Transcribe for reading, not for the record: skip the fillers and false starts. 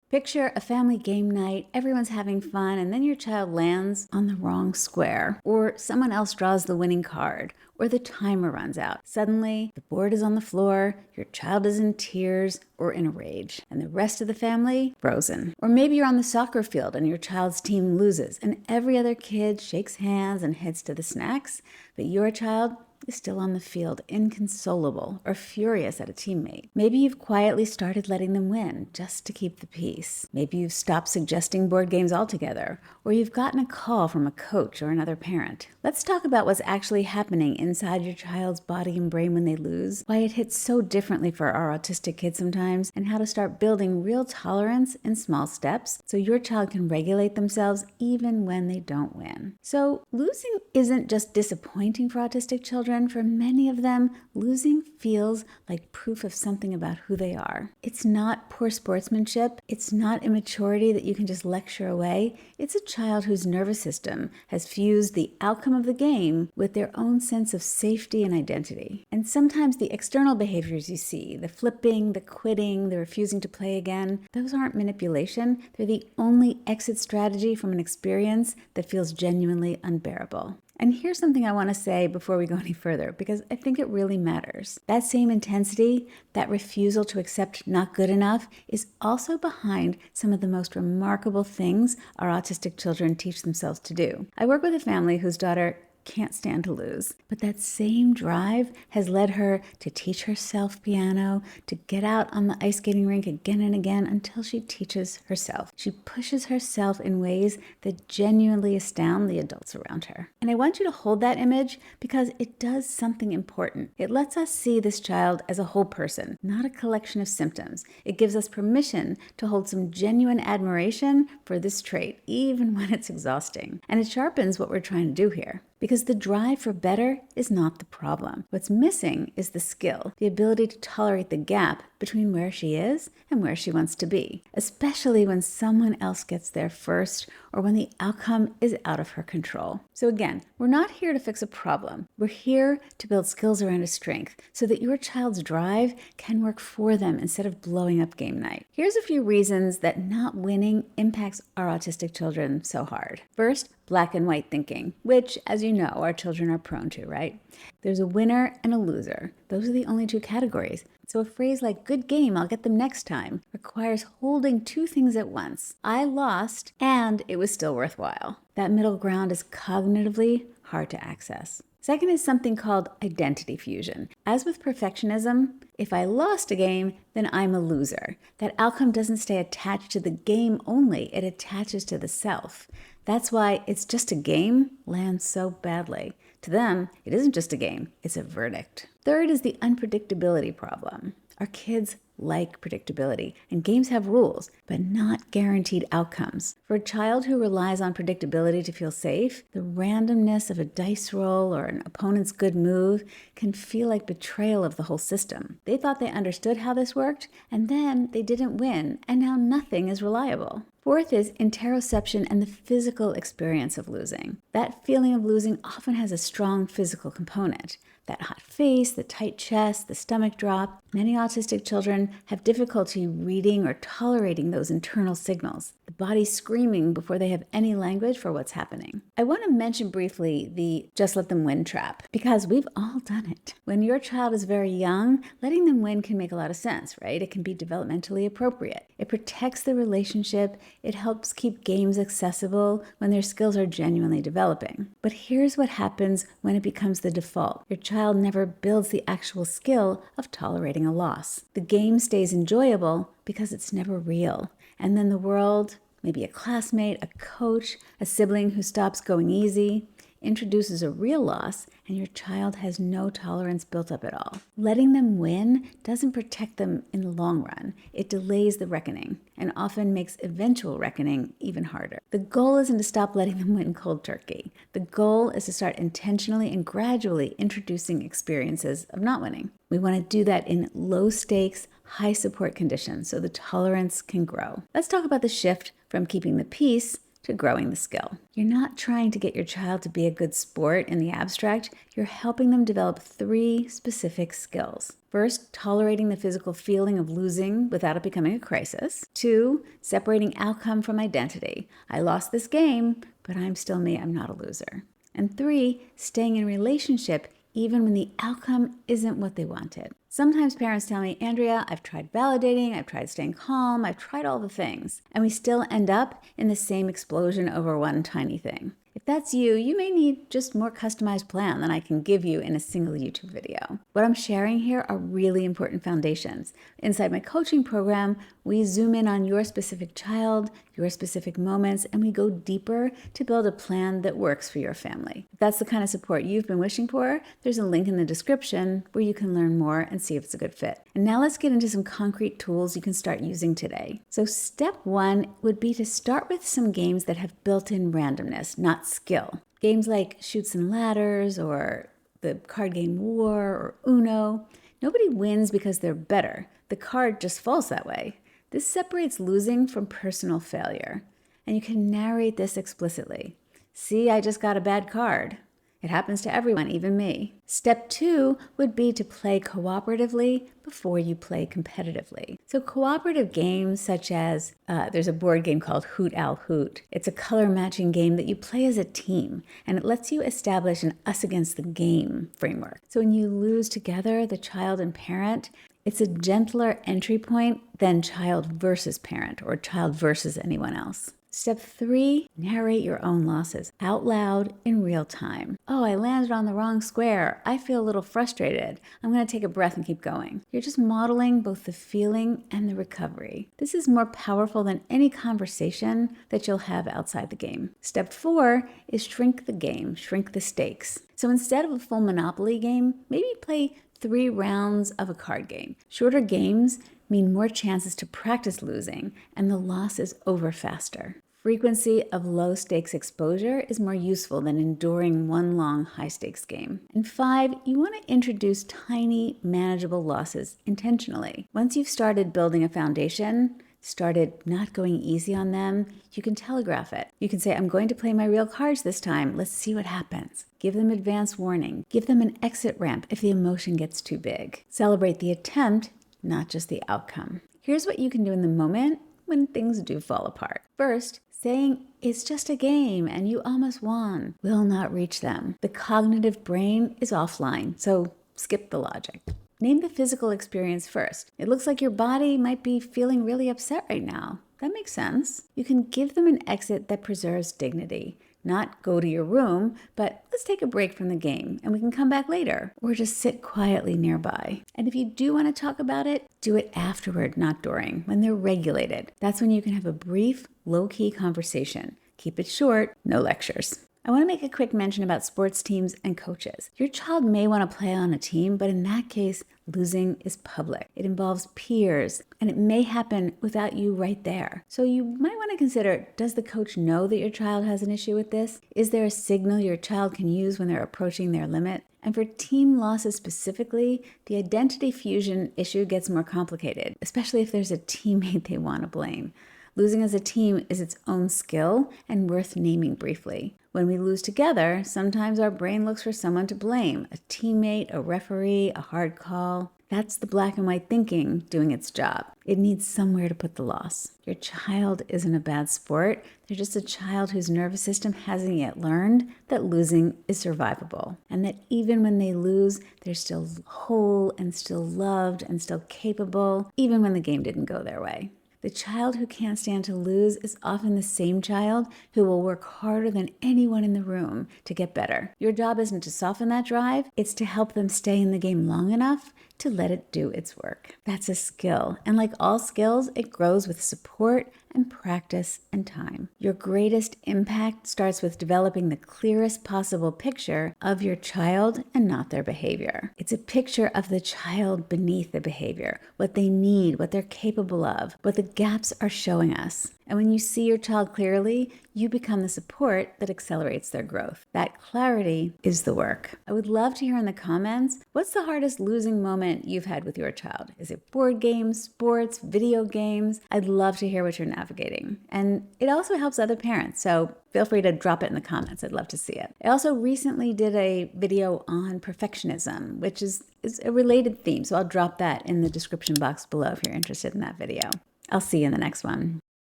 Picture a family game night, everyone's having fun, and then your child lands on the wrong square, or someone else draws the winning card, or the timer runs out. Suddenly, the board is on the floor, your child is in tears or in a rage, and the rest of the family frozen. Or maybe you're on the soccer field and your child's team loses, and every other kid shakes hands and heads to the snacks, but your child is still on the field, inconsolable or furious at a teammate. Maybe you've quietly started letting them win just to keep the peace. Maybe you've stopped suggesting board games altogether, or you've gotten a call from a coach or another parent. Let's talk about what's actually happening inside your child's body and brain when they lose, why it hits so differently for our autistic kids sometimes, and how to start building real tolerance in small steps so your child can regulate themselves even when they don't win. So losing isn't just disappointing for autistic children. For many of them, losing feels like proof of something about who they are. It's not poor sportsmanship. It's not immaturity that you can just lecture away. It's a child whose nervous system has fused the outcome of the game with their own sense of safety and identity. And sometimes the external behaviors you see, the flipping, the quitting, the refusing to play again, those aren't manipulation. They're the only exit strategy from an experience that feels genuinely unbearable. And here's something I want to say before we go any further, because I think it really matters. That same intensity, that refusal to accept not good enough, is also behind some of the most remarkable things our autistic children teach themselves to do. I work with a family whose daughter can't stand to lose, but that same drive has led her to teach herself piano, to get out on the ice skating rink again and again until she teaches herself. She pushes herself in ways that genuinely astound the adults around her. And I want you to hold that image because it does something important. It lets us see this child as a whole person, not a collection of symptoms. It gives us permission to hold some genuine admiration for this trait, even when it's exhausting. And it sharpens what we're trying to do here. Because the drive for better is not the problem. What's missing is the skill, the ability to tolerate the gap between where she is and where she wants to be, especially when someone else gets there first or when the outcome is out of her control. So again, we're not here to fix a problem. We're here to build skills around a strength so that your child's drive can work for them instead of blowing up game night. Here's a few reasons that not winning impacts our autistic children so hard. First, black and white thinking, which, as you know, our children are prone to, right? There's a winner and a loser. Those are the only two categories. So a phrase like, good game, I'll get them next time, requires holding two things at once. I lost, and it was still worthwhile. That middle ground is cognitively hard to access. Second is something called identity fusion. As with perfectionism, if I lost a game, then I'm a loser. That outcome doesn't stay attached to the game only, it attaches to the self. That's why it's just a game lands so badly. To them, it isn't just a game, it's a verdict. Third is the unpredictability problem. Our kids like predictability, and games have rules, but not guaranteed outcomes. For a child who relies on predictability to feel safe, the randomness of a dice roll or an opponent's good move can feel like betrayal of the whole system. They thought they understood how this worked, and then they didn't win, and now nothing is reliable. Fourth is interoception and the physical experience of losing. That feeling of losing often has a strong physical component. That hot face, the tight chest, the stomach drop. Many autistic children have difficulty reading or tolerating those internal signals. The body screaming before they have any language for what's happening. I want to mention briefly the just let them win trap, because we've all done it. When your child is very young, letting them win can make a lot of sense, right? It can be developmentally appropriate. It protects the relationship. It helps keep games accessible when their skills are genuinely developing. But here's what happens when it becomes the default. Your child never builds the actual skill of tolerating a loss. The game stays enjoyable because it's never real. And then the world, maybe a classmate, a coach, a sibling who stops going easy, introduces a real loss, and your child has no tolerance built up at all. Letting them win doesn't protect them in the long run. It delays the reckoning and often makes eventual reckoning even harder. The goal isn't to stop letting them win cold turkey. The goal is to start intentionally and gradually introducing experiences of not winning. We want to do that in low stakes, high support conditions so the tolerance can grow. Let's talk about the shift from keeping the peace to growing the skill. You're not trying to get your child to be a good sport in the abstract. You're helping them develop 3 specific skills. First, tolerating the physical feeling of losing without it becoming a crisis. 2, separating outcome from identity. I lost this game, but I'm still me. I'm not a loser. And 3, staying in relationship even when the outcome isn't what they wanted. Sometimes parents tell me, Andrea, I've tried validating, I've tried staying calm, I've tried all the things, and we still end up in the same explosion over one tiny thing. If that's you, you may need just more customized plan than I can give you in a single YouTube video. What I'm sharing here are really important foundations. Inside my coaching program, we zoom in on your specific child, your specific moments, and we go deeper to build a plan that works for your family. If that's the kind of support you've been wishing for, there's a link in the description where you can learn more and see if it's a good fit. And now let's get into some concrete tools you can start using today. So step 1 would be to start with some games that have built-in randomness, not skill. Games like Chutes and Ladders or the card game War or Uno. Nobody wins because they're better. The card just falls that way. This separates losing from personal failure. And you can narrate this explicitly. See, I just got a bad card. It happens to everyone, even me. Step 2 would be to play cooperatively before you play competitively. So cooperative games such as, there's a board game called Hoot Owl Hoot. It's a color matching game that you play as a team, and it lets you establish an us against the game framework. So when you lose together, the child and parent, it's a gentler entry point than child versus parent or child versus anyone else. Step 3, narrate your own losses out loud in real time. Oh, I landed on the wrong square. I feel a little frustrated. I'm going to take a breath and keep going. You're just modeling both the feeling and the recovery. This is more powerful than any conversation that you'll have outside the game. Step 4 is shrink the game, shrink the stakes. So instead of a full Monopoly game, maybe play 3 rounds of a card game. Shorter games mean more chances to practice losing, and the loss is over faster. Frequency of low-stakes exposure is more useful than enduring one long high-stakes game. And 5, you want to introduce tiny, manageable losses intentionally. Once you've started building a foundation, started not going easy on them, you can telegraph it. You can say, I'm going to play my real cards this time. Let's see what happens. Give them advance warning. Give them an exit ramp if the emotion gets too big. Celebrate the attempt, not just the outcome. Here's what you can do in the moment when things do fall apart. First, saying it's just a game and you almost won will not reach them. The cognitive brain is offline, so skip the logic. Name the physical experience first. It looks like your body might be feeling really upset right now. That makes sense. You can give them an exit that preserves dignity. Not go to your room, but let's take a break from the game and we can come back later, or just sit quietly nearby. And if you do want to talk about it, do it afterward, not during, when they're regulated. That's when you can have a brief, low-key conversation. Keep it short, no lectures. I want to make a quick mention about sports teams and coaches. Your child may want to play on a team, but in that case, losing is public. It involves peers, and it may happen without you right there. So you might want to consider, does the coach know that your child has an issue with this? Is there a signal your child can use when they're approaching their limit? And for team losses specifically, the identity fusion issue gets more complicated, especially if there's a teammate they want to blame. Losing as a team is its own skill and worth naming briefly. When we lose together, sometimes our brain looks for someone to blame, a teammate, a referee, a hard call. That's the black and white thinking doing its job. It needs somewhere to put the loss. Your child isn't a bad sport. They're just a child whose nervous system hasn't yet learned that losing is survivable. And that even when they lose, they're still whole and still loved and still capable, even when the game didn't go their way. The child who can't stand to lose is often the same child who will work harder than anyone in the room to get better. Your job isn't to soften that drive, it's to help them stay in the game long enough to let it do its work. That's a skill, and like all skills, it grows with support and practice and time. Your greatest impact starts with developing the clearest possible picture of your child and not their behavior. It's a picture of the child beneath the behavior, what they need, what they're capable of, what the gaps are showing us. And when you see your child clearly, you become the support that accelerates their growth. That clarity is the work. I would love to hear in the comments, what's the hardest losing moment you've had with your child? Is it board games, sports, video games? I'd love to hear what you're navigating. And it also helps other parents, so feel free to drop it in the comments. I'd love to see it. I also recently did a video on perfectionism, which is a related theme, so I'll drop that in the description box below if you're interested in that video. I'll see you in the next one.